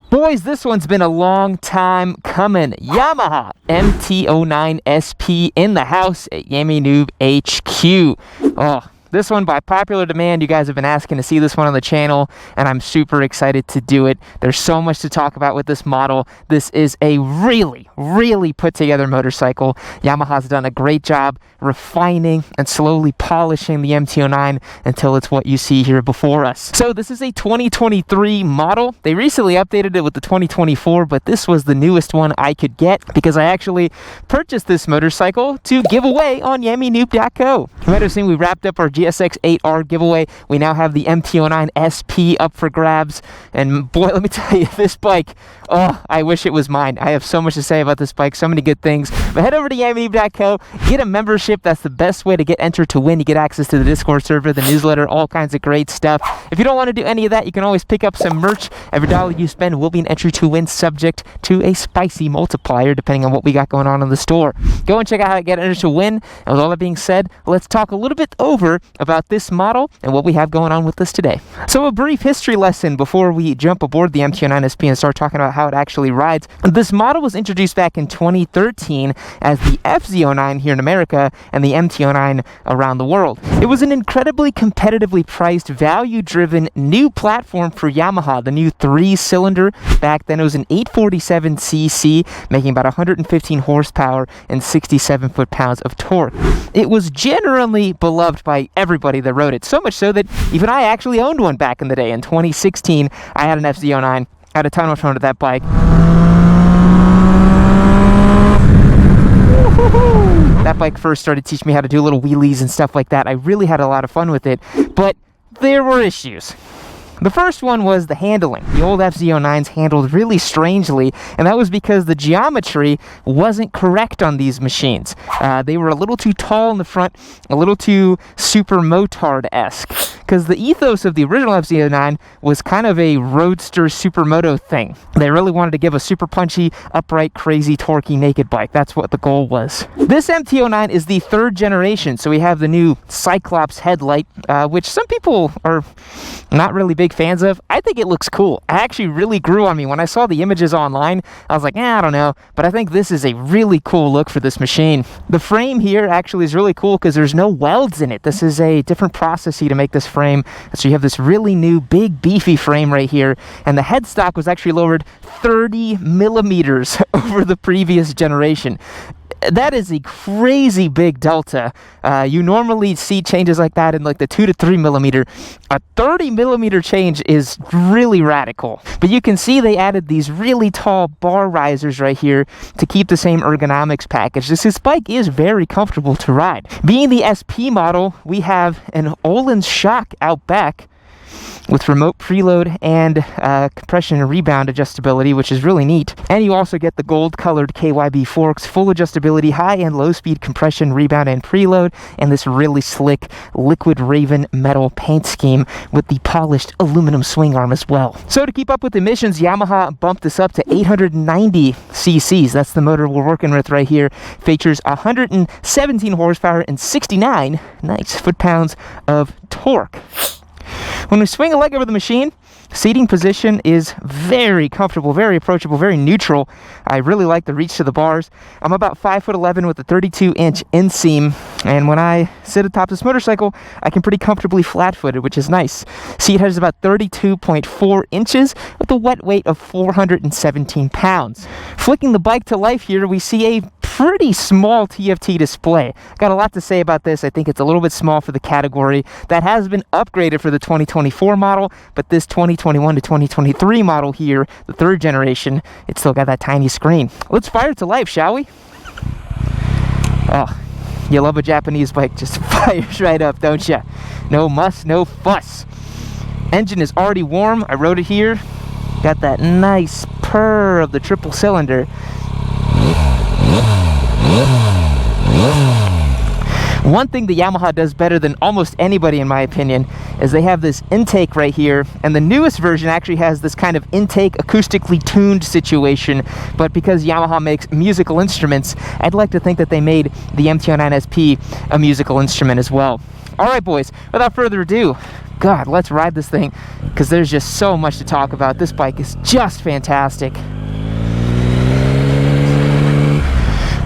Boys, this one's been a long time coming. Yamaha MT09 SP in the house at Yami Noob HQ. Oh, this one by popular demand. You guys have been asking to see this one on the channel, and I'm super excited to do it. There's so much to talk about with this model. This is a really put together motorcycle. Yamaha's done a great job refining and slowly polishing the MT09 until it's what you see here before us. So this is a 2023 model. They recently updated it with the 2024, but this was the newest one I could get because I actually purchased this motorcycle to give away on YamiNoob.co. You might have seen we wrapped up our GSX-8R giveaway. We now have the MT09 SP up for grabs, and boy, let me tell you, this bike, oh, I wish it was mine. I have so much to say about this bike, so many good things. But head over to YamiNoob.co, get a membership. That's the best way to get entered to win. You get access to the Discord server, the newsletter, all kinds of great stuff. If you don't want to do any of that, you can always pick up some merch. Every dollar you spend will be an entry to win, subject to a spicy multiplier depending on what we got going on in the store. Go and check out how to get entered to win. And with all that being said, let's talk a little bit over about this model and what we have going on with this today. So a brief history lesson before we jump aboard the MT09 SP and start talking about how it actually rides. This model was introduced back in 2013 as the FZ09 here in America and the MT09 around the world. It was an incredibly competitively priced, value-driven new platform for Yamaha. The new 3-cylinder, back then it was an 847cc, making about 115 horsepower and 67 foot-pounds of torque. It was generally beloved by everybody that rode it, so much so that even I actually owned one back in the day. In 2016, I had an FZ09. I had a ton of fun with that bike. That bike first started teaching me how to do little wheelies and stuff like that. I really had a lot of fun with it, but there were issues. The first one was the handling. The old FZ09s handled really strangely, and that was because the geometry wasn't correct on these machines. They were a little too tall in the front, a little too super motard-esque, because the ethos of the original FZ09 was kind of a roadster supermoto thing. They really wanted to give a super punchy, upright, crazy, torquey, naked bike. That's what the goal was. This MT09 is the 3rd generation, so we have the new Cyclops headlight, which some people are not really big fans of. I think it looks cool. It actually really grew on me. When I saw the images online, I was like, I don't know, but I think this is a really cool look for this machine. The frame here actually is really cool because there's no welds in it. This is a different process to make this frame. So you have this really new, big, beefy frame right here, and the headstock was actually lowered 30 millimeters over the previous generation. That is a crazy big delta. You normally see changes like that in like the 2 to 3 millimeter. A 30 millimeter change is really radical. But you can see they added these really tall bar risers right here to keep the same ergonomics package. This bike is very comfortable to ride. Being the SP model, we have an Öhlins shock out back with remote preload and compression and rebound adjustability, which is really neat. And you also get the gold-colored KYB forks, full adjustability, high and low-speed compression, rebound, and preload, and this really slick liquid raven metal paint scheme with the polished aluminum swing arm as well. So to keep up with emissions, Yamaha bumped this up to 890 cc's. That's the motor we're working with right here. Features 117 horsepower and 69 nice foot-pounds of torque. When we swing a leg over the machine, seating position is very comfortable, very approachable, very neutral. I really like the reach to the bars. I'm about 5'11" with a 32-inch inseam, and when I sit atop this motorcycle, I can pretty comfortably flat-footed, which is nice. Seat height is about 32.4 inches with a wet weight of 417 pounds. Flicking the bike to life here, we see a pretty small TFT display. Got a lot to say about this. I think it's a little bit small for the category. That has been upgraded for the 2024 model, but this 2021 to 2023 model here, the 3rd generation, it's still got that tiny screen. Let's fire it to life, shall we? Oh, you love a Japanese bike, just fires right up, don't you? No muss, no fuss. Engine is already warm. I rode it here. Got that nice purr of the 3-cylinder. One thing the Yamaha does better than almost anybody, in my opinion, is they have this intake right here, and the newest version actually has this kind of intake acoustically tuned situation, but because Yamaha makes musical instruments, I'd like to think that they made the MT09 SP a musical instrument as well. Alright boys, without further ado, God, let's ride this thing, because there's just so much to talk about. This bike is just fantastic.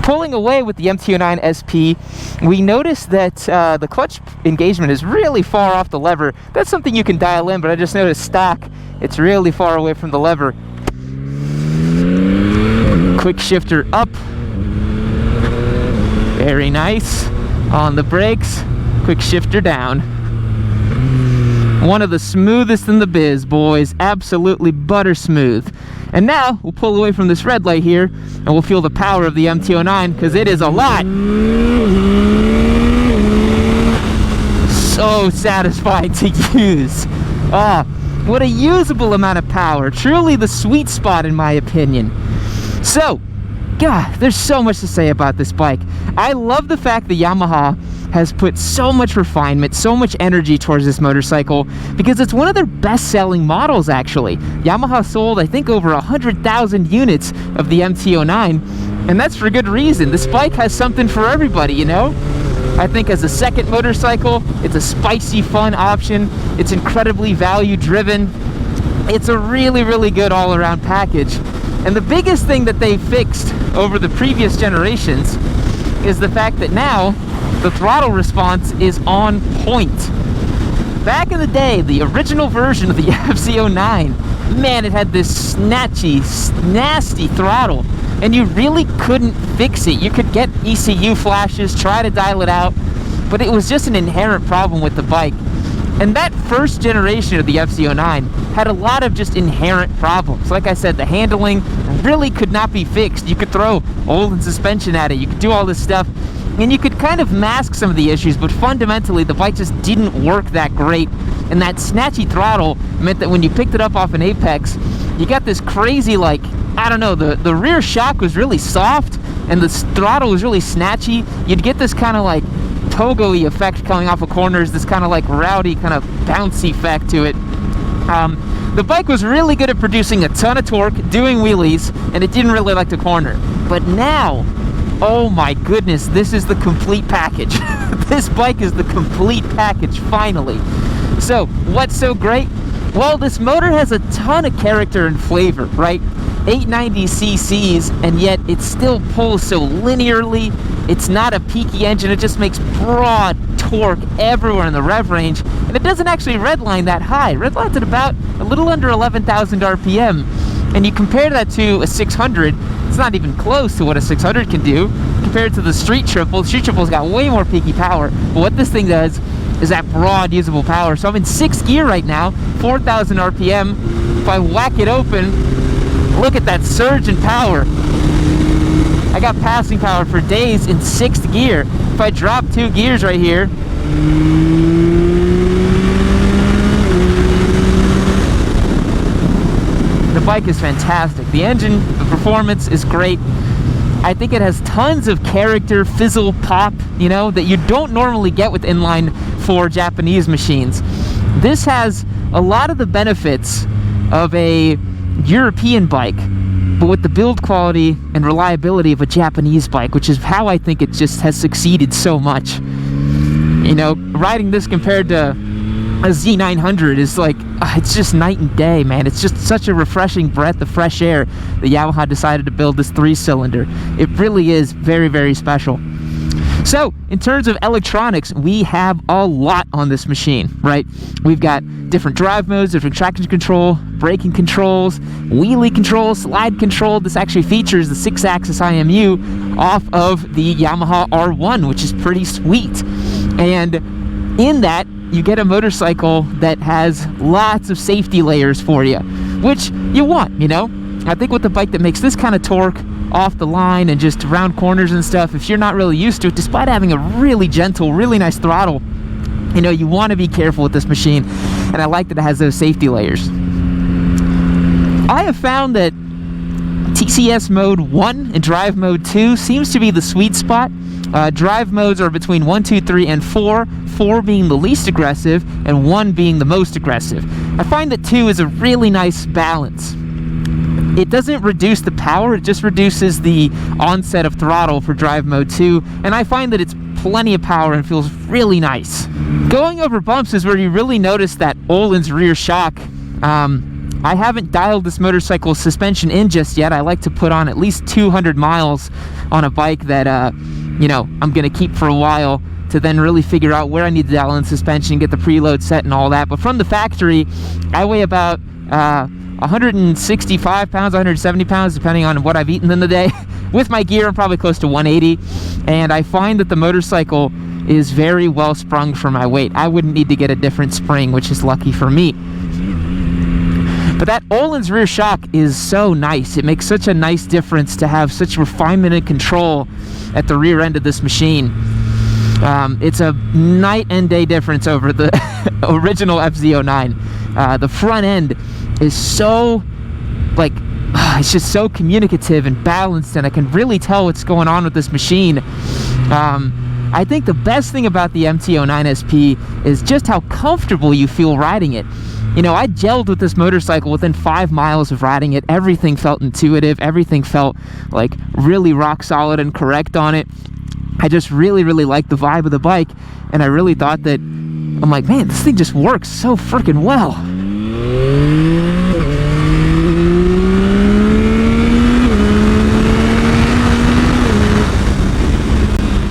Pulling away with the MT09 SP, we noticed that the clutch engagement is really far off the lever. That's something you can dial in, but I just noticed stock, it's really far away from the lever. Quickshifter up. Very nice. On the brakes, Quickshifter down. One of the smoothest in the biz, boys. Absolutely butter smooth. And now we'll pull away from this red light here and we'll feel the power of the MT09, because it is a lot. So satisfying to use. What a usable amount of power. Truly the sweet spot in my opinion. So, God, there's so much to say about this bike. I love the fact that Yamaha has put so much refinement, so much energy towards this motorcycle, because it's one of their best-selling models, actually. Yamaha sold, I think, over 100,000 units of the MT09, and that's for good reason. This bike has something for everybody, you know? I think as a second motorcycle, it's a spicy, fun option. It's incredibly value-driven. It's a really, really good all-around package. And the biggest thing that they fixed over the previous generations is the fact that now the throttle response is on point. Back in the day, the original version of the MT09, man, it had this snatchy, nasty throttle, and you really couldn't fix it. You could get ECU flashes, try to dial it out, but it was just an inherent problem with the bike. And that first generation of the MT09 had a lot of just inherent problems. Like I said, the handling really could not be fixed. You could throw old suspension at it, you could do all this stuff, and you could kind of mask some of the issues, but fundamentally the bike just didn't work that great. And that snatchy throttle meant that when you picked it up off an Apex, you got this crazy, like, I don't know, the rear shock was really soft and the throttle was really snatchy. You'd get this kind of like pogo-y effect coming off of corners, this kind of like rowdy, kind of bouncy effect to it. The bike was really good at producing a ton of torque, doing wheelies, and it didn't really like to corner. But now, oh my goodness, this is the complete package. This bike is the complete package, finally. So, what's so great? Well, this motor has a ton of character and flavor, right? 890 cc's, and yet it still pulls so linearly. It's not a peaky engine, it just makes broad torque everywhere in the rev range, and it doesn't actually redline that high. Redline's at about a little under 11,000 RPM, and you compare that to a 600, it's not even close to what a 600 can do compared to the Street Triple. Street Triple's got way more peaky power, but what this thing does is that broad usable power. So I'm in 6th gear right now, 4,000 RPM. If I whack it open, look at that surge in power. I got passing power for days in 6th gear. If I drop 2 gears right here, the bike is fantastic. The engine, the performance is great. I think it has tons of character, fizzle, pop, you know, that you don't normally get with inline 4 Japanese machines. This has a lot of the benefits of a European bike, but with the build quality and reliability of a Japanese bike, which is how I think it just has succeeded so much. You know, riding this compared to a Z900 is like, it's just night and day, man. It's just such a refreshing breath of fresh air that Yamaha decided to build this 3-cylinder. It really is very, very special. So, in terms of electronics, we have a lot on this machine, right? We've got different drive modes, different traction control, braking controls, wheelie control, slide control. This actually features the 6-axis IMU off of the Yamaha R1, which is pretty sweet. And in that, you get a motorcycle that has lots of safety layers for you, which you want, you know? I think with a bike that makes this kind of torque off the line and just around corners and stuff, if you're not really used to it, despite having a really gentle, really nice throttle, you know, you want to be careful with this machine, and I like that it has those safety layers. I have found that TCS mode 1 and drive mode 2 seems to be the sweet spot. Drive modes are between 1, 2, 3, and 4, 4 being the least aggressive, and 1 being the most aggressive. I find that 2 is a really nice balance. It doesn't reduce the power, it just reduces the onset of throttle for drive mode 2, and I find that it's plenty of power and feels really nice. Going over bumps is where you really notice that Öhlins rear shock. I haven't dialed this motorcycle's suspension in just yet. I like to put on at least 200 miles on a bike that, you know, I'm going to keep for a while to then really figure out where I need to dial in suspension, get the preload set and all that. But from the factory, I weigh about 165 pounds, 170 pounds, depending on what I've eaten in the day. With my gear, I'm probably close to 180. And I find that the motorcycle is very well sprung for my weight. I wouldn't need to get a different spring, which is lucky for me. But that Öhlins rear shock is so nice. It makes such a nice difference to have such refinement and control at the rear end of this machine. It's a night and day difference over the original MT09. The front end is so, like, it's just so communicative and balanced, and I can really tell what's going on with this machine. I think the best thing about the MT09 SP is just how comfortable you feel riding it. You know, I gelled with this motorcycle within 5 miles of riding it. Everything felt intuitive. Everything felt like really rock solid and correct on it. I just really liked the vibe of the bike, and I really thought that, I'm like, man, this thing just works so freaking well.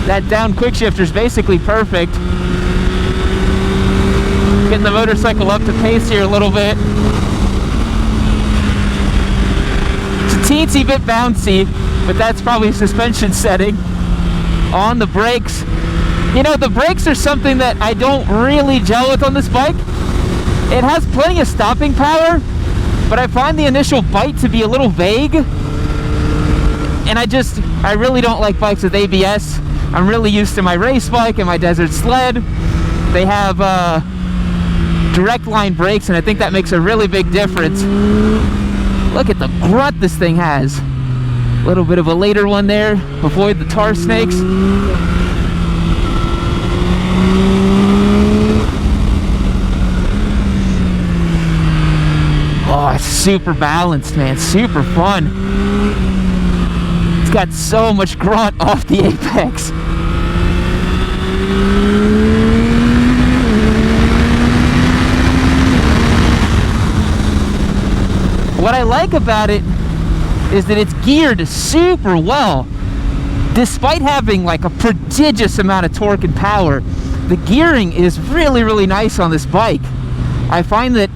That down quickshifter is basically perfect. Getting the motorcycle up to pace here a little bit. It's a teensy bit bouncy, but that's probably a suspension setting. On the brakes, you know, the brakes are something that I don't really gel with on this bike. It has plenty of stopping power, but I find the initial bite to be a little vague, and I really don't like bikes with ABS. I'm really used to my race bike and my desert sled. They have direct line brakes, and I think that makes a really big difference. Look at the grunt this thing has. A little bit of a later one there. Avoid the tar snakes. Oh, it's super balanced, man. Super fun. It's got so much grunt off the apex. What I like about it is that it's geared super well. Despite having like a prodigious amount of torque and power, the gearing is really nice on this bike. I find that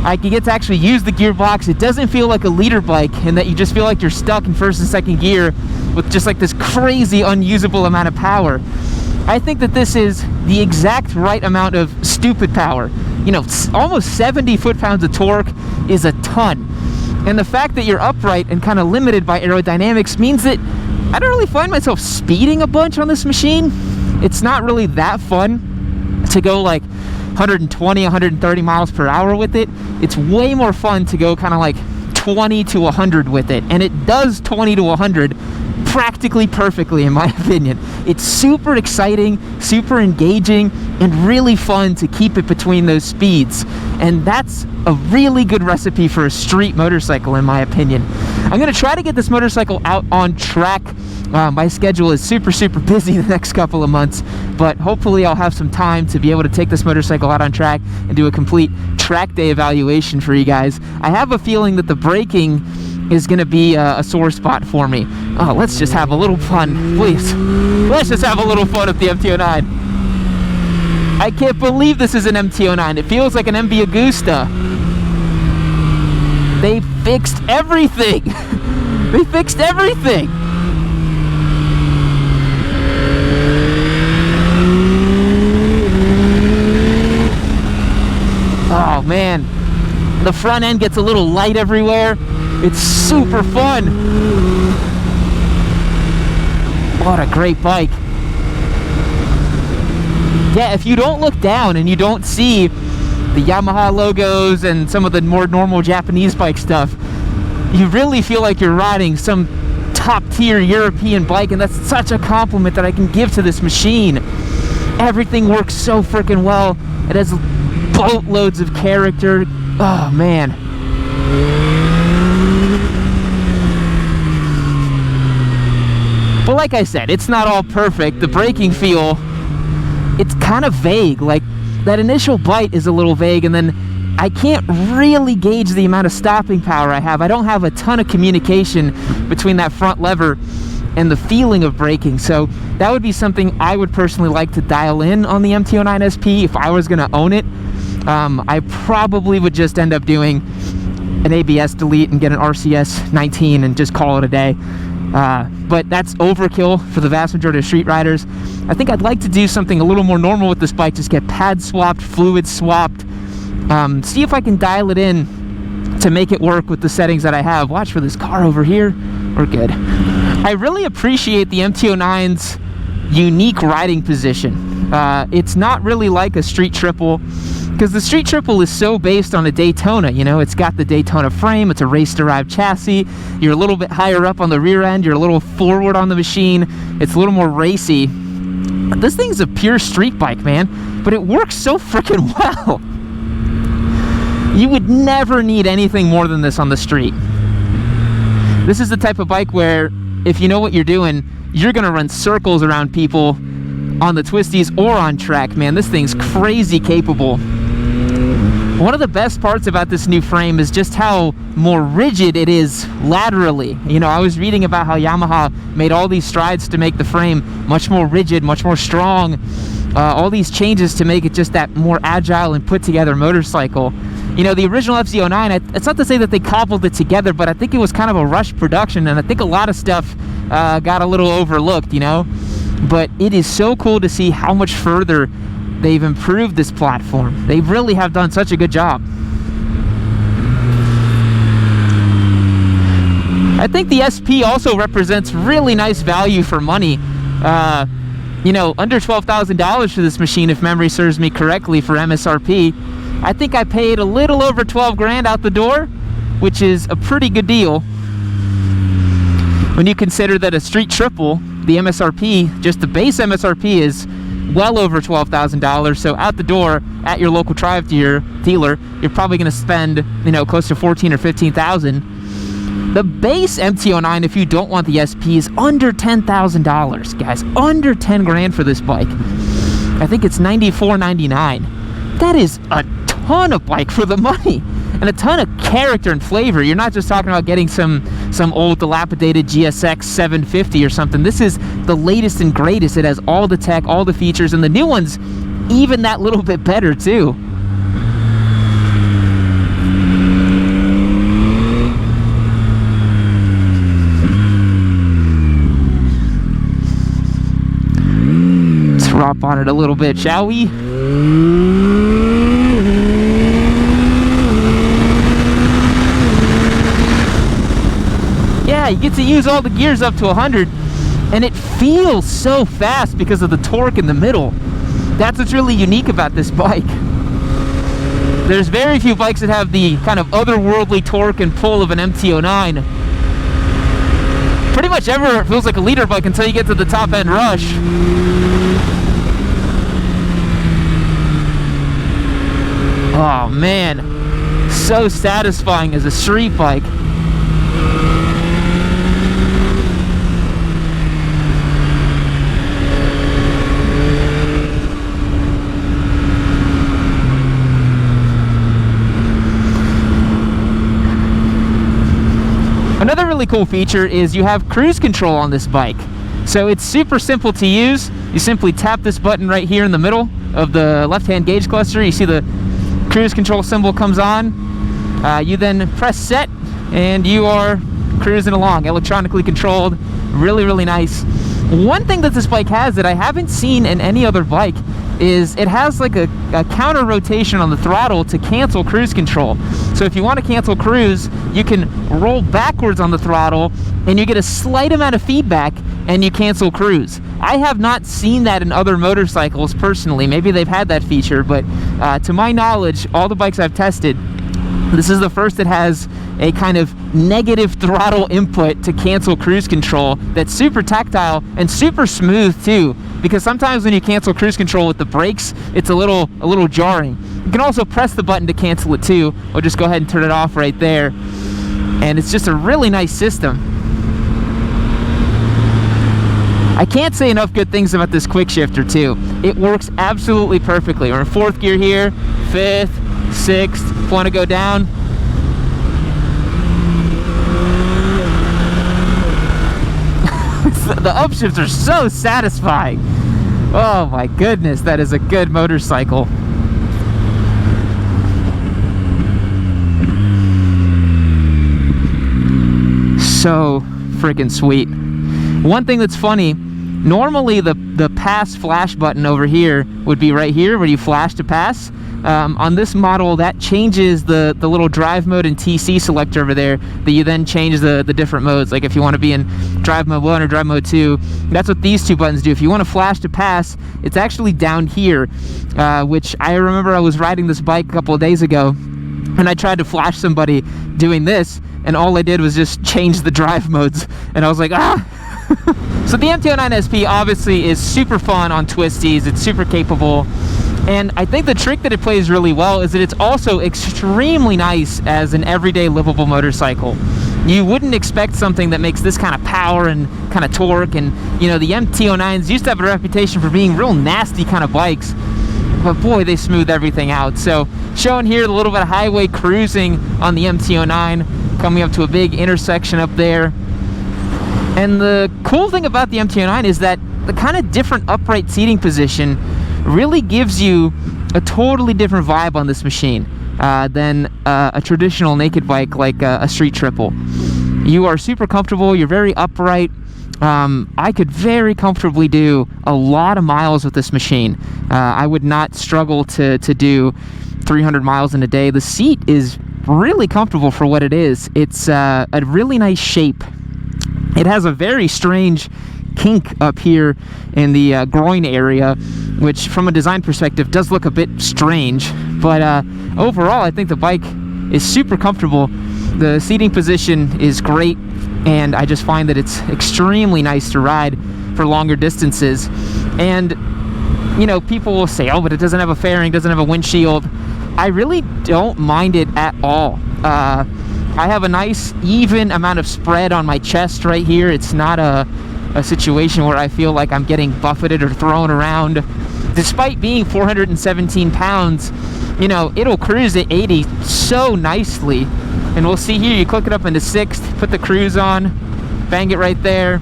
I can get to actually use the gearbox. It doesn't feel like a leader bike, in that you just feel like you're stuck in first and second gear with just like this crazy unusable amount of power. I think that this is the exact right amount of stupid power. You know, almost 70 foot-pounds of torque is a ton. And the fact that you're upright and kind of limited by aerodynamics means that I don't really find myself speeding a bunch on this machine. It's not really that fun to go like 120, 130 miles per hour with it. It's way more fun to go kind of like 20 to 100 with it. And it does 20 to 100 practically perfectly, in my opinion. It's super exciting, super engaging, and really fun to keep it between those speeds. And that's a really good recipe for a street motorcycle, in my opinion. I'm going to try to get this motorcycle out on track. My schedule is super busy the next couple of months, but hopefully I'll have some time to be able to take this motorcycle out on track and do a complete track day evaluation for you guys. I have a feeling that the braking is going to be a sore spot for me. Oh, let's just have a little fun, please. Let's just have a little fun with the MT09. I can't believe this is an MT09. It feels like an MB Agusta. They fixed everything. They fixed everything. Oh man, the front end gets a little light everywhere. It's super fun. What a great bike. Yeah, if you don't look down and you don't see the Yamaha logos and some of the more normal Japanese bike stuff, you really feel like you're riding some top tier European bike, and that's such a compliment that I can give to this machine. Everything works so freaking well. It has boatloads of character. Oh man. But like I said, it's not all perfect. The braking feel, it's kind of vague. Like, that initial bite is a little vague, and then I can't really gauge the amount of stopping power I have. I don't have a ton of communication between that front lever and the feeling of braking, so that would be something I would personally like to dial in on the MT09 SP if I was going to own it. I probably would just end up doing an ABS delete and get an RCS 19 and just call it a day. But that's overkill for the vast majority of street riders. I think I'd like to do something a little more normal with this bike, just get pad swapped, fluid swapped, see if I can dial it in to make it work with the settings that I have. Watch for this car over here. We're good. I really appreciate the MT09's unique riding position. It's not really like a street triple, because the street triple is so based on a Daytona. You know, it's got the Daytona frame, it's a race-derived chassis, you're a little bit higher up on the rear end, you're a little forward on the machine, it's a little more racy. This thing's a pure street bike, man, but it works so freaking well. You would never need anything more than this on the street. This is the type of bike where, if you know what you're doing, you're gonna run circles around people on the twisties or on track, man. This thing's crazy capable. One of the best parts about this new frame is just how more rigid it is laterally. You know, I was reading about how Yamaha made all these strides to make the frame much more rigid, much more strong. All these changes to make it just that more agile and put together motorcycle. You know, the original FZ09, it's not to say that they cobbled it together, but I think it was kind of a rush production, and I think a lot of stuff got a little overlooked, you know? But it is so cool to see how much further they've improved this platform. They really have done such a good job. I think the SP also represents really nice value for money. You know, under $12,000 for this machine, if memory serves me correctly, for MSRP. I think I paid a little over 12 grand out the door, which is a pretty good deal. When you consider that a street triple, the MSRP, just the base MSRP, is well over $12,000. So out the door at your local drive dealer, you're probably going to spend, you know, close to $14,000 or $15,000. The base MT09, if you don't want the SP, is under $10,000, guys. Under 10 grand for this bike. I think it's $94.99. That is a ton of bike for the money, and a ton of character and flavor. You're not just talking about getting some old dilapidated GSX 750 or something. This is the latest and greatest. It has all the tech, all the features, and the new one's even that little bit better too. Let's drop on it a little bit, shall we? Yeah, you get to use all the gears up to 100, and it feels so fast because of the torque in the middle. That's what's really unique about this bike. There's very few bikes that have the kind of otherworldly torque and pull of an MT09. Pretty much ever feels like a leader bike until you get to the top end rush. Oh man, so satisfying as a street bike. Another really cool feature is you have cruise control on this bike. So it's super simple to use. You simply tap this button right here in the middle of the left-hand gauge cluster. You see the cruise control symbol comes on. You then press set, and you are cruising along, electronically controlled. Really, really nice. One thing that this bike has that I haven't seen in any other bike is it has like a counter rotation on the throttle to cancel cruise control. So if you want to cancel cruise, you can roll backwards on the throttle and you get a slight amount of feedback and you cancel cruise. I have not seen that in other motorcycles personally. Maybe they've had that feature, but to my knowledge, all the bikes I've tested, this is the first that has a kind of negative throttle input to cancel cruise control that's super tactile and super smooth too, because sometimes when you cancel cruise control with the brakes, it's a little jarring. You can also press the button to cancel it too, or just go ahead and turn it off right there, and it's just a really nice system. I can't say enough good things about this Quickshifter too. It works absolutely perfectly. We're in 4th gear here, 5th, 6th. Want to go down? The upshifts are so satisfying. Oh my goodness, that is a good motorcycle. So freaking sweet. One thing that's funny, normally the pass flash button over here would be right here where you flash to pass. On this model, that changes the little drive mode and TC selector over there, that you then change the different modes. Like if you want to be in drive mode 1 or drive mode 2, that's what these two buttons do. If you want to flash to pass, it's actually down here, which I remember I was riding this bike a couple of days ago, and I tried to flash somebody doing this, and all I did was just change the drive modes, and I was like, ah! So the MT09 SP obviously is super fun on twisties. It's super capable. And I think the trick that it plays really well is that it's also extremely nice as an everyday livable motorcycle. You wouldn't expect something that makes this kind of power and kind of torque, and you know, the MT09s used to have a reputation for being real nasty kind of bikes, but boy, they smooth everything out. So showing here a little bit of highway cruising on the MT09, coming up to a big intersection up there. And the cool thing about the MT09 is that the kind of different upright seating position really gives you a totally different vibe on this machine than a traditional naked bike like a street triple. You are super comfortable, you're very upright. I could very comfortably do a lot of miles with this machine. I would not struggle to do 300 miles in a day. The seat is really comfortable for what it is. It's a really nice shape. It has a very strange kink up here in the groin area, which from a design perspective does look a bit strange, but overall I think the bike is super comfortable. The seating position is great, and I just find that it's extremely nice to ride for longer distances. And you know, people will say, oh, but it doesn't have a fairing, doesn't have a windshield. I really don't mind it at all. I have a nice even amount of spread on my chest right here. It's not a situation where I feel like I'm getting buffeted or thrown around. Despite being 417 pounds, you know, it'll cruise at 80 so nicely. And we'll see here, you click it up into 6th, put the cruise on, bang it right there,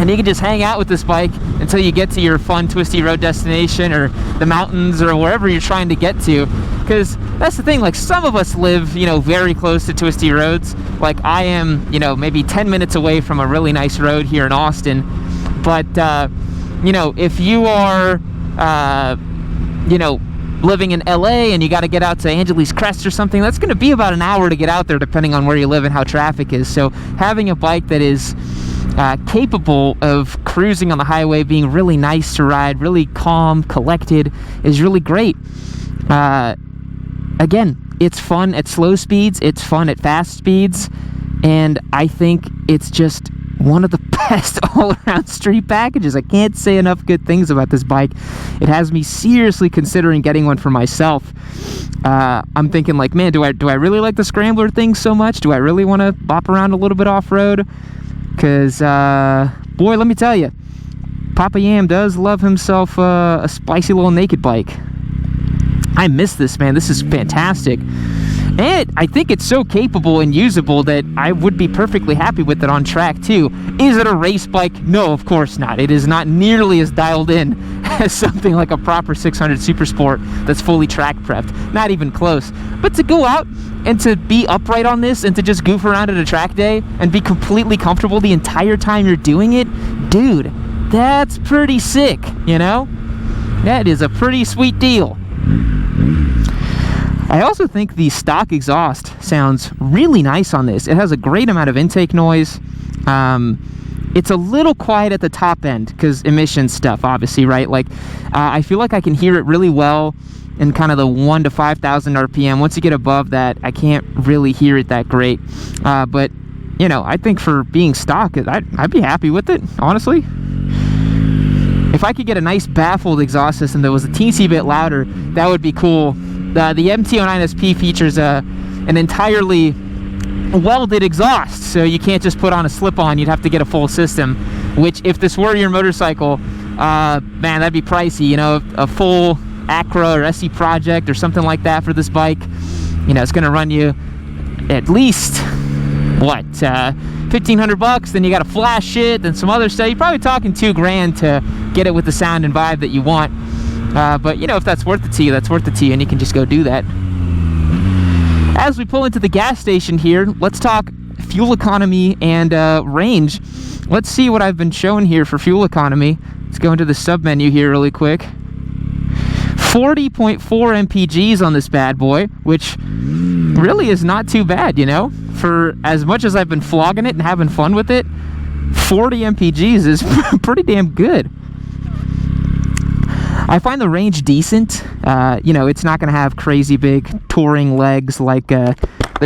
and you can just hang out with this bike until you get to your fun twisty road destination or the mountains or wherever you're trying to get to. Because that's the thing, like some of us live, you know, very close to twisty roads. Like I am, you know, maybe 10 minutes away from a really nice road here in Austin. But, you know, if you are, you know, living in LA and you got to get out to Angeles Crest or something, that's going to be about an hour to get out there depending on where you live and how traffic is. So having a bike that is capable of cruising on the highway, being really nice to ride, really calm, collected, is really great. Again, it's fun at slow speeds, it's fun at fast speeds, and I think it's just one of the best all-around street packages. I can't say enough good things about this bike. It has me seriously considering getting one for myself. I'm thinking like, man, do I really like the Scrambler thing so much? Do I really want to bop around a little bit off-road? Because, boy, let me tell you, Papa Yam does love himself a spicy little naked bike. I miss this, man. This is fantastic. And I think it's so capable and usable that I would be perfectly happy with it on track, too. Is it a race bike? No, of course not. It is not nearly as dialed in as something like a proper 600 Super Sport that's fully track prepped. Not even close. But to go out and to be upright on this and to just goof around at a track day and be completely comfortable the entire time you're doing it, dude, that's pretty sick, you know? That is a pretty sweet deal. I also think the stock exhaust sounds really nice on this. It has a great amount of intake noise. It's a little quiet at the top end because emission stuff, obviously, right? Like, I feel like I can hear it really well in kind of the 1 to 5,000 RPM. Once you get above that, I can't really hear it that great. But, you know, I think for being stock, I'd be happy with it, honestly. If I could get a nice baffled exhaust system that was a teensy bit louder, that would be cool. The MT09 SP features an entirely welded exhaust, so you can't just put on a slip-on. You'd have to get a full system. which if this were your motorcycle, man, that'd be pricey. You know, a full Acra or SE Project or something like that for this bike, you know, it's gonna run you at least, what, $1,500. Then you gotta flash it, then some other stuff. You're probably talking $2,000 to get it with the sound and vibe that you want. But you know, if that's worth it to you, that's worth it to you, and you can just go do that. As we pull into the gas station here, let's talk fuel economy and range. Let's see what I've been showing here for fuel economy. Let's go into the sub menu here really quick. 40.4 mpgs on this bad boy, which really is not too bad, you know? For as much as I've been flogging it and having fun with it, 40 mpgs is pretty damn good. I find the range decent. You know, it's not going to have crazy big touring legs like the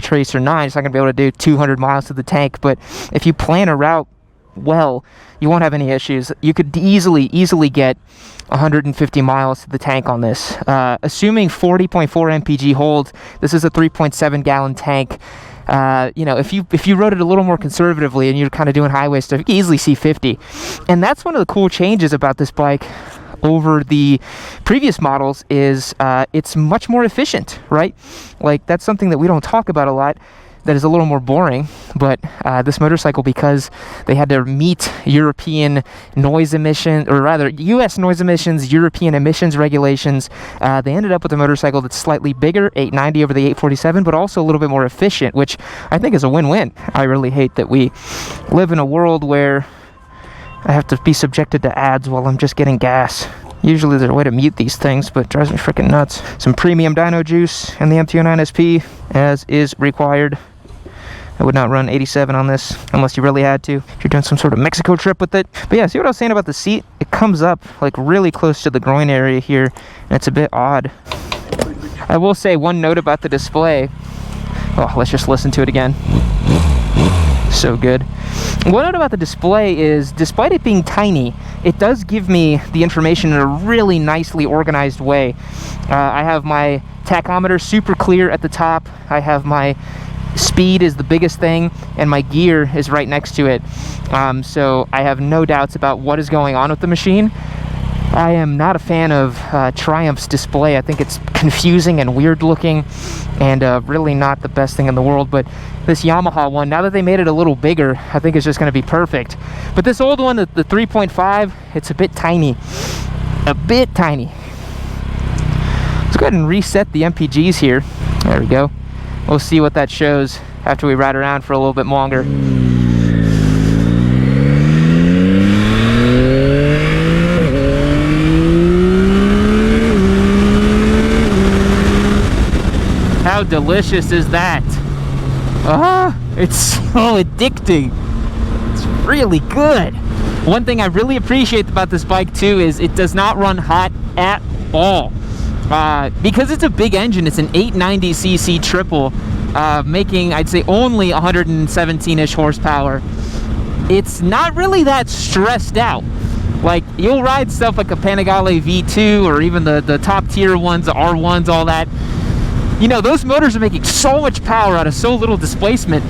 Tracer 9. It's not going to be able to do 200 miles to the tank, but if you plan a route well, you won't have any issues. You could easily get 150 miles to the tank on this. Assuming 40.4 mpg hold, this is a 3.7 gallon tank. You know, if you rode it a little more conservatively and you're kind of doing highway stuff, you can easily see 50. And that's one of the cool changes about this bike over the previous models is it's much more efficient, right? Like, that's something that we don't talk about a lot, that is a little more boring. But this motorcycle, because they had to meet European noise emission, or rather US noise emissions, European emissions regulations, they ended up with a motorcycle that's slightly bigger, 890 over the 847, but also a little bit more efficient, which I think is a win-win. I really hate that we live in a world where I have to be subjected to ads while I'm just getting gas. Usually there's a way to mute these things, but it drives me freaking nuts. Some premium dyno juice and the MT09 SP, as is required. I would not run 87 on this unless you really had to, if you're doing some sort of Mexico trip with it. But yeah, see what I was saying about the seat? It comes up like really close to the groin area here, and it's a bit odd. I will say one note about the display. Oh, let's just listen to it again. So good. One note about the display is, despite it being tiny, it does give me the information in a really nicely organized way. I have my tachometer super clear at the top. I have my speed is the biggest thing, and my gear is right next to it. So I have no doubts about what is going on with the machine. I am not a fan of Triumph's display. I think it's confusing and weird looking, and really not the best thing in the world. But this Yamaha one, now that they made it a little bigger, I think it's just going to be perfect. But this old one, the 3.5, it's a bit tiny. A bit tiny. Let's go ahead and reset the MPGs here. There we go. We'll see what that shows after we ride around for a little bit longer. How delicious is that? It's so addicting. It's really good. One thing I really appreciate about this bike too is it does not run hot at all. Because it's a big engine, it's an 890cc triple, making, I'd say, only 117-ish horsepower. It's not really that stressed out. Like, you'll ride stuff like a Panigale V2 or even the top tier ones, the R1s, all that. You know, those motors are making so much power out of so little displacement.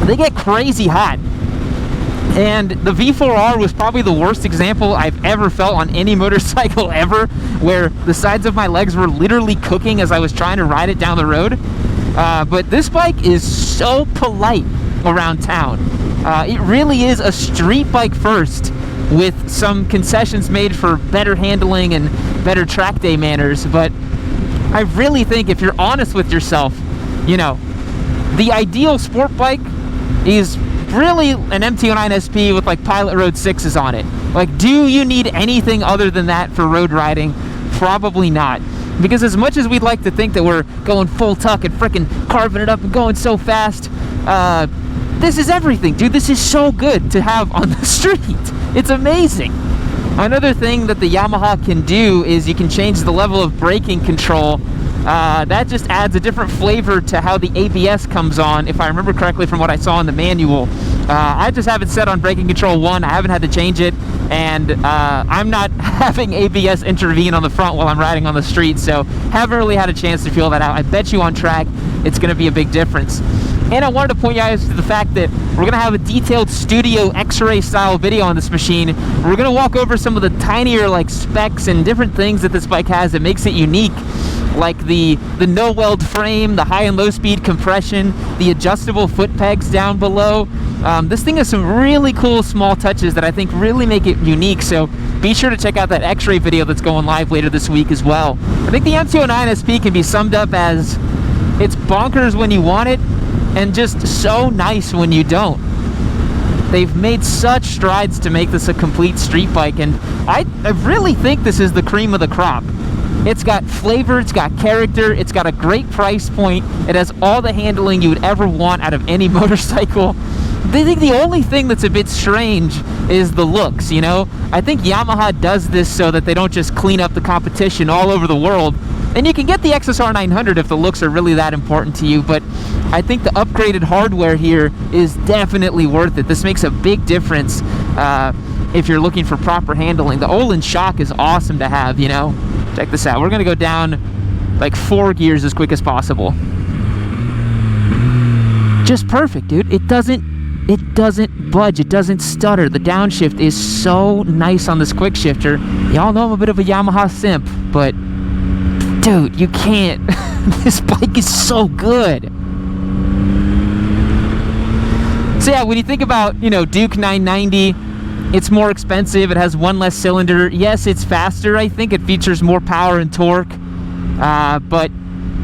They get crazy hot. And the V4R was probably the worst example I've ever felt on any motorcycle ever, where the sides of my legs were literally cooking as I was trying to ride it down the road. But this bike is so polite around town. It really is a street bike first, with some concessions made for better handling and better track day manners. But I really think if you're honest with yourself, you know, the ideal sport bike is really an MT09 SP with like Pilot Road 6s on it. Like, do you need anything other than that for road riding? Probably not. Because as much as we'd like to think that we're going full tuck and freaking carving it up and going so fast, this is everything, dude. This is so good to have on the street. It's amazing. Another thing that the Yamaha can do is you can change the level of braking control. That just adds a different flavor to how the ABS comes on, if I remember correctly from what I saw in the manual. I just have it set on braking control 1. I haven't had to change it, and I'm not having ABS intervene on the front while I'm riding on the street, so haven't really had a chance to feel that out. I bet you on track it's going to be a big difference. And I wanted to point you guys to the fact that we're going to have a detailed studio x-ray style video on this machine. We're going to walk over some of the tinier like specs and different things that this bike has that makes it unique, like the no weld frame, the high and low speed compression, the adjustable foot pegs down below. This thing has some really cool small touches that I think really make it unique, so be sure to check out that x-ray video that's going live later this week as well. I think the MT09 SP can be summed up as it's bonkers when you want it and just so nice when you don't. They've made such strides to make this a complete street bike, and I really think this is the cream of the crop. It's got flavor, it's got character, it's got a great price point, it has all the handling you would ever want out of any motorcycle. I think the only thing that's a bit strange is the looks, you know? I think Yamaha does this so that they don't just clean up the competition all over the world. And you can get the XSR 900 if the looks are really that important to you, but I think the upgraded hardware here is definitely worth it. This makes a big difference if you're looking for proper handling. The Olin shock is awesome to have, you know? Check this out. We're gonna go down like 4 gears as quick as possible. Just perfect, dude. It doesn't budge, it doesn't stutter. The downshift is so nice on this Quickshifter. Y'all know I'm a bit of a Yamaha simp, but dude, you can't. This bike is so good. So yeah, when you think about, you know, Duke 990, it's more expensive, it has one less cylinder. Yes, it's faster, I think. It features more power and torque. But,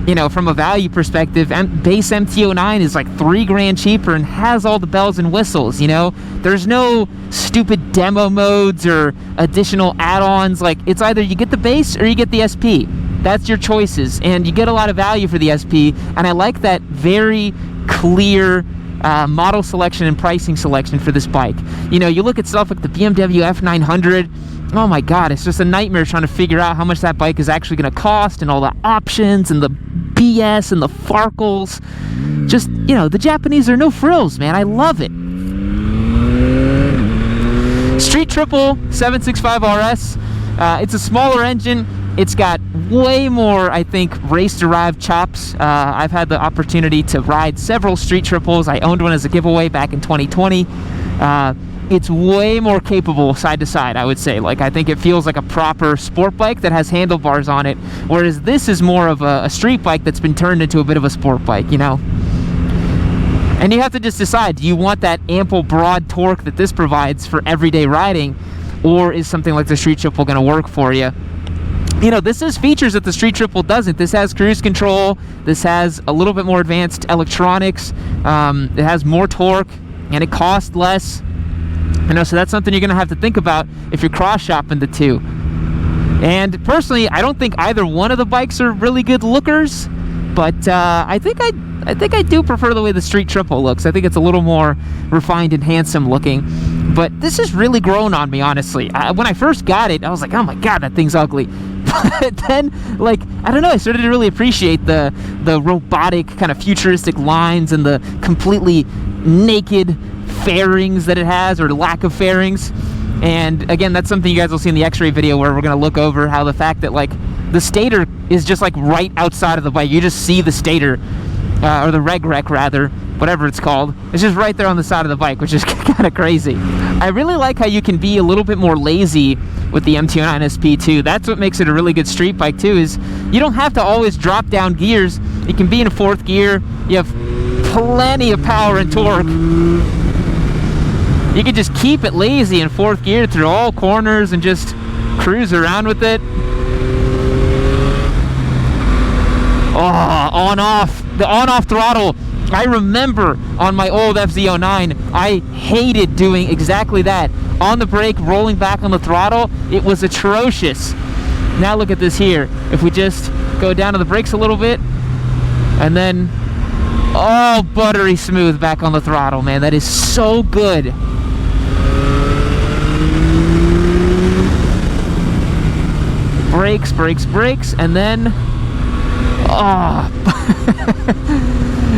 you know, from a value perspective, base MT09 is like $3,000 cheaper and has all the bells and whistles, you know? There's no stupid demo modes or additional add-ons. Like, it's either you get the base or you get the SP. That's your choices, and you get a lot of value for the SP, and I like that very clear model selection and pricing selection for this bike. You know, you look at stuff like the BMW F900, oh my god, it's just a nightmare trying to figure out how much that bike is actually going to cost, and all the options, and the BS, and the Farkles. Just, you know, the Japanese are no frills, man. I love it. Street Triple 765 RS. It's a smaller engine. It's got way more, I think, race-derived chops. I've had the opportunity to ride several Street Triples. I owned one as a giveaway back in 2020. It's way more capable side to side, I would say. Like, I think it feels like a proper sport bike that has handlebars on it, whereas this is more of a street bike that's been turned into a bit of a sport bike, you know? And you have to just decide, do you want that ample, broad torque that this provides for everyday riding, or is something like the Street Triple going to work for you? You know, this has features that the Street Triple doesn't. This has cruise control. This has a little bit more advanced electronics. It has more torque, and it costs less. You know, so that's something you're going to have to think about if you're cross-shopping the two. And personally, I don't think either one of the bikes are really good lookers, but I think I do prefer the way the Street Triple looks. I think it's a little more refined and handsome looking. But this has really grown on me, honestly. When I first got it, I was like, oh my god, that thing's ugly. But then, like, I don't know, I started to really appreciate the robotic, kind of futuristic lines and the completely naked fairings that it has, or lack of fairings. And again, that's something you guys will see in the x-ray video, where we're going to look over how the fact that, like, the stator is just, like, right outside of the bike. You just see the stator, or the reg rec, rather, whatever it's called. It's just right there on the side of the bike, which is kind of crazy. I really like how you can be a little bit more lazy with the MT09 SP too. That's what makes it a really good street bike too, is you don't have to always drop down gears. You can be in 4th gear. You have plenty of power and torque. You can just keep it lazy in 4th gear through all corners and just cruise around with it. Oh, on-off. The on-off throttle. I remember on my old FZ09, I hated doing exactly that. On the brake, rolling back on the throttle, it was atrocious. Now look at this here. If we just go down to the brakes a little bit, and then, oh, buttery smooth back on the throttle, man. That is so good. Brakes, brakes, brakes, and then, oh.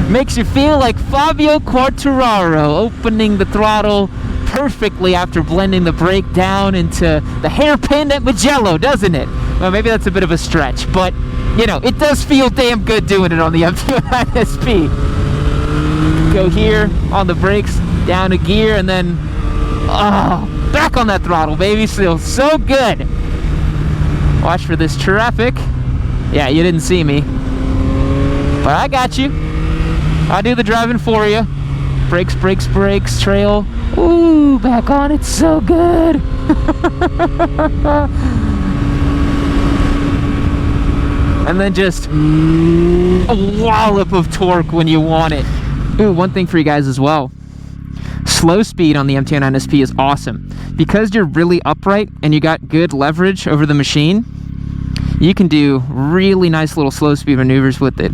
Makes you feel like Fabio Quartararo opening the throttle perfectly after blending the brake down into the hairpin at Mugello, doesn't it? Well, maybe that's a bit of a stretch, but, you know, it does feel damn good doing it on the MT09 SP. Go here on the brakes, down a gear, and then back on that throttle, baby. Feels so good. Watch for this traffic. Yeah, you didn't see me, but I got you. I'll do the driving for you. Brakes, brakes, brakes, trail. Ooh, back on it, so good. And then just a wallop of torque when you want it. Ooh, one thing for you guys as well. Slow speed on the MT09 SP is awesome. Because you're really upright and you got good leverage over the machine, you can do really nice little slow speed maneuvers with it.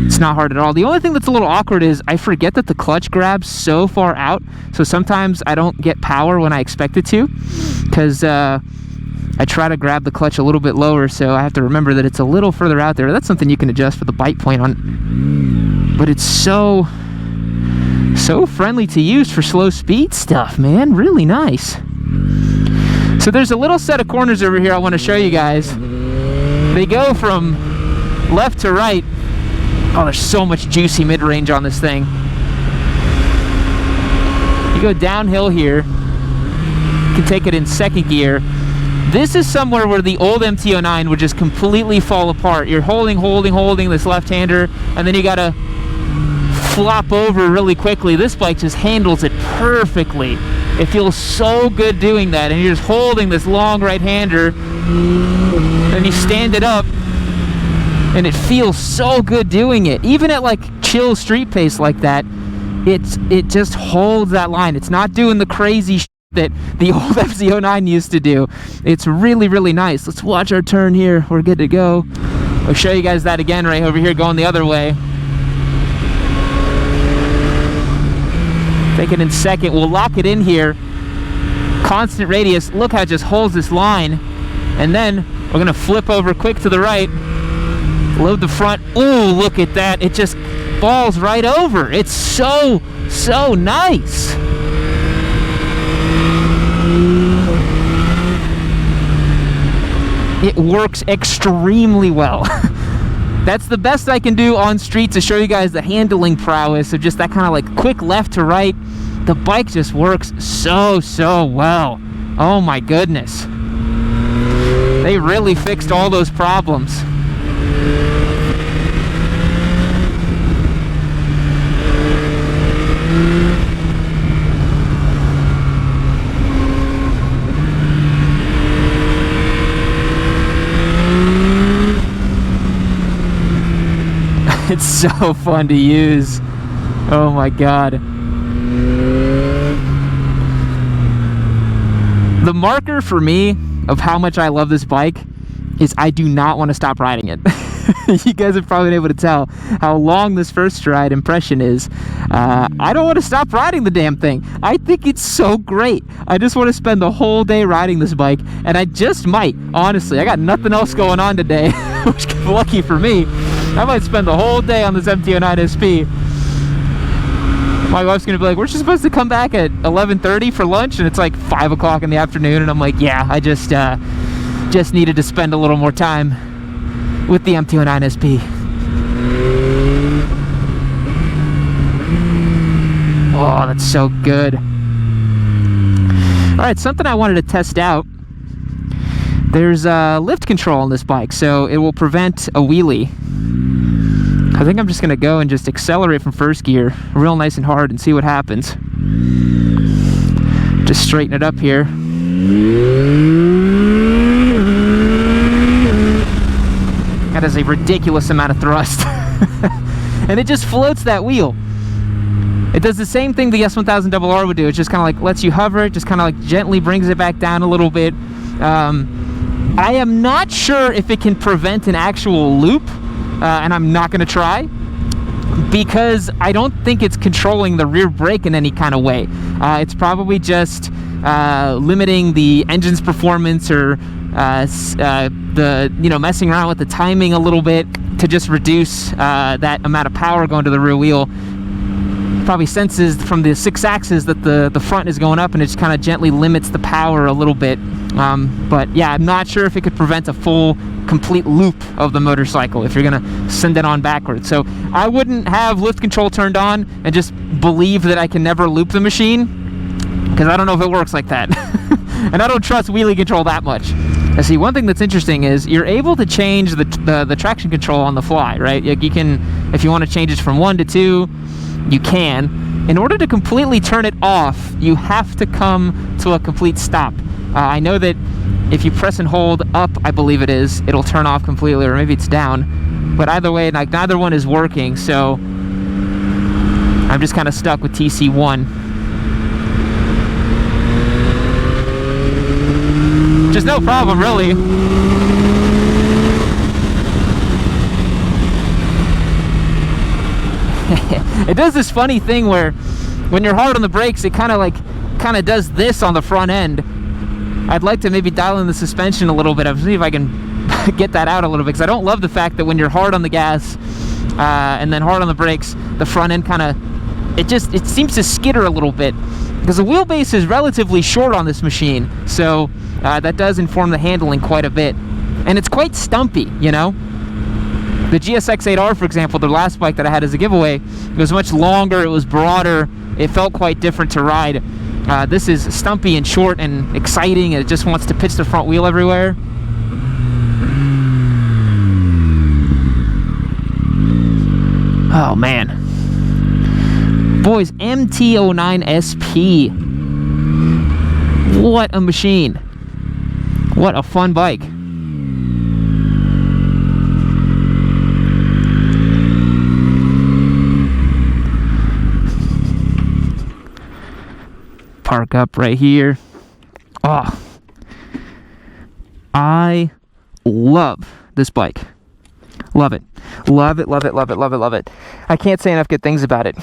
It's not hard at all. The only thing that's a little awkward is I forget that the clutch grabs so far out, so sometimes I don't get power when I expect it to, because I try to grab the clutch a little bit lower, so I have to remember that it's a little further out there. That's something you can adjust for the bite point on, but it's so friendly to use for slow speed stuff, man. Really nice. So there's a little set of corners over here I want to show you guys. They go from left to right. Oh, there's so much juicy mid-range on this thing. You go downhill here. You can take it in second gear. This is somewhere where the old MT09 would just completely fall apart. You're holding this left-hander, and then you gotta flop over really quickly. This bike just handles it perfectly. It feels so good doing that, and you're just holding this long right-hander, and you stand it up, and it feels so good doing it. Even at like chill street pace like that, it just holds that line. It's not doing the crazy shit that the old MT09 used to do. It's really, really nice. Let's watch our turn here. We're good to go. I'll show you guys that again right over here going the other way. Take it in second. We'll lock it in here. Constant radius. Look how it just holds this line. And then we're going to flip over quick to the right. Load the front. Ooh, look at that. It just falls right over. It's so nice. It works extremely well. That's the best I can do on street to show you guys the handling prowess of just that kind of like quick left to right. The bike just works so well. Oh my goodness. They really fixed all those problems. It's so fun to use. Oh my god. The marker for me of how much I love this bike is I do not want to stop riding it. You guys have probably been able to tell how long this first ride impression is. I don't want to stop riding the damn thing. I think it's so great. I just want to spend the whole day riding this bike, and I just might, honestly. I got nothing else going on today, which is lucky for me. I might spend the whole day on this MT09 SP. My wife's gonna be like, we're just supposed to come back at 11:30 for lunch, and it's like 5 o'clock in the afternoon, and I'm like, yeah, I just needed to spend a little more time with the MT09 SP. Oh, that's so good. Alright, something I wanted to test out. There's lift control on this bike, so it will prevent a wheelie. I think I'm just going to go and just accelerate from first gear real nice and hard and see what happens. Just straighten it up here. That is a ridiculous amount of thrust. And it just floats that wheel. It does the same thing the S1000RR would do. It just kind of like lets you hover it, just kind of like gently brings it back down a little bit. I am not sure if it can prevent an actual loop, and I'm not going to try, because I don't think it's controlling the rear brake in any kind of way. It's probably just limiting the engine's performance, or messing around with the timing a little bit to just reduce that amount of power going to the rear wheel. probably senses from the 6 axis that the front is going up, and it just kind of gently limits the power a little bit. But yeah, I'm not sure if it could prevent a full complete loop of the motorcycle if you're gonna send it on backwards. So I wouldn't have lift control turned on and just believe that I can never loop the machine, because I don't know if it works like that. And I don't trust wheelie control that much. Now see, one thing that's interesting is you're able to change the traction control on the fly, right? Like you can, if you want to change it from 1 to 2, you can. In order to completely turn it off, you have to come to a complete stop. I know that if you press and hold up, I believe it is, it'll turn off completely, or maybe it's down. But either way, like, neither one is working, so I'm just kind of stuck with TC1. Which is no problem, really. It does this funny thing where when you're hard on the brakes, it kind of does this on the front end. I'd like to maybe dial in the suspension a little bit. I'll see if I can get that out a little bit, because I don't love the fact that when you're hard on the gas and then hard on the brakes, the front end kind of, it seems to skitter a little bit, because the wheelbase is relatively short on this machine, so that does inform the handling quite a bit. And it's quite stumpy, you know? The GSX-8R, for example, the last bike that I had as a giveaway, it was much longer, it was broader, it felt quite different to ride. This is stumpy and short and exciting, and it just wants to pitch the front wheel everywhere. Oh man. Boys, MT09 SP. What a machine. What a fun bike. Park up right here. Oh, I love this bike. Love it. Love it, love it, love it, love it, love it. I can't say enough good things about it.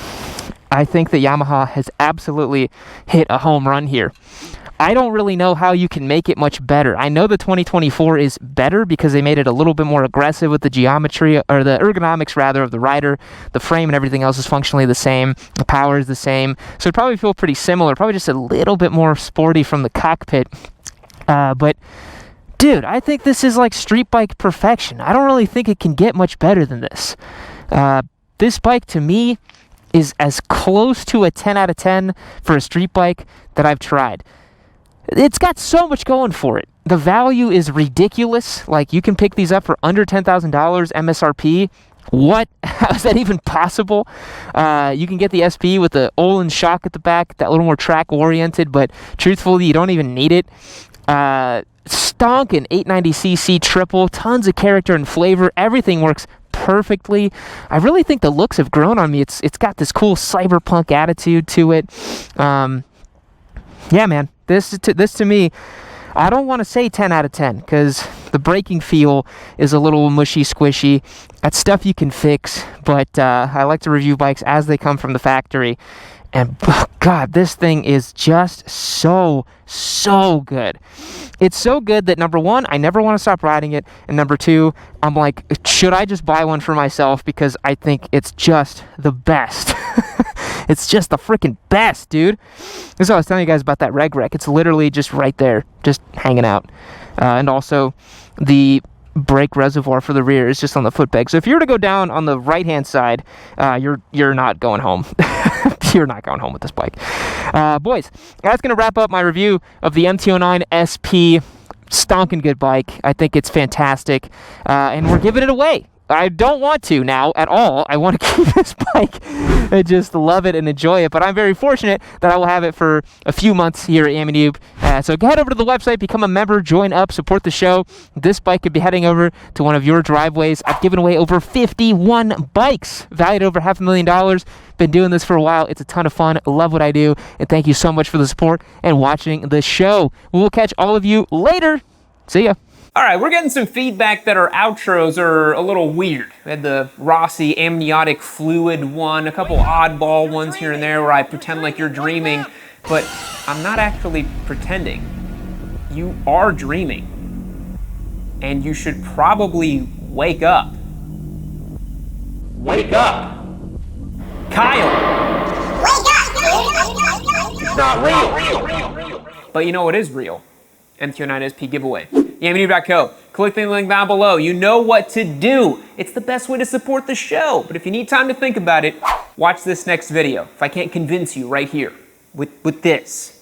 I think that Yamaha has absolutely hit a home run here. I don't really know how you can make it much better. I know the 2024 is better because they made it a little bit more aggressive with the geometry, or the ergonomics rather, of the rider. The frame and everything else is functionally the same. The power is the same. So it'd probably feel pretty similar, probably just a little bit more sporty from the cockpit. But dude, I think this is like street bike perfection. I don't really think it can get much better than this. This bike to me is as close to a 10 out of 10 for a street bike that I've tried. It's got so much going for it. The value is ridiculous. Like, you can pick these up for under $10,000 MSRP. What? How is that even possible? You can get the SP with the Olin shock at the back, that little more track oriented, but truthfully, you don't even need it. Stonkin' 890cc triple, tons of character and flavor. Everything works perfectly. I really think the looks have grown on me. It's got this cool cyberpunk attitude to it. Yeah, man. This to me, I don't want to say 10 out of 10 because the braking feel is a little mushy squishy. That's stuff you can fix, but I like to review bikes as they come from the factory. And oh God, this thing is just so good. It's so good that number one, I never want to stop riding it. And number two, I'm like, should I just buy one for myself? Because I think it's just the best. It's just the freaking best, dude. This is what I was telling you guys about that reg wreck. It's literally just right there, just hanging out. And also, the brake reservoir for the rear is just on the foot peg. So if you were to go down on the right-hand side, you're not going home. You're not going home with this bike. Boys, that's going to wrap up my review of the MT09 SP. Stonking good bike. I think it's fantastic. And we're giving it away. I don't want to now at all. I want to keep this bike and just love it and enjoy it. But I'm very fortunate that I will have it for a few months here at Yamanube. So head over to the website, become a member, join up, support the show. This bike could be heading over to one of your driveways. I've given away over 51 bikes, valued over $500,000. Been doing this for a while. It's a ton of fun. Love what I do. And thank you so much for the support and watching the show. We will catch all of you later. See ya. All right, we're getting some feedback that our outros are a little weird. We had the Rossi amniotic fluid one, a couple oddball ones here and there where I pretend like you're dreaming, but I'm not actually pretending. You are dreaming. And you should probably wake up. Wake up. Kyle. It's not real. But you know what is real? MT09 SP giveaway. YamiNoob.co. Click the link down below. You know what to do. It's the best way to support the show. But if you need time to think about it, watch this next video. If I can't convince you right here with this.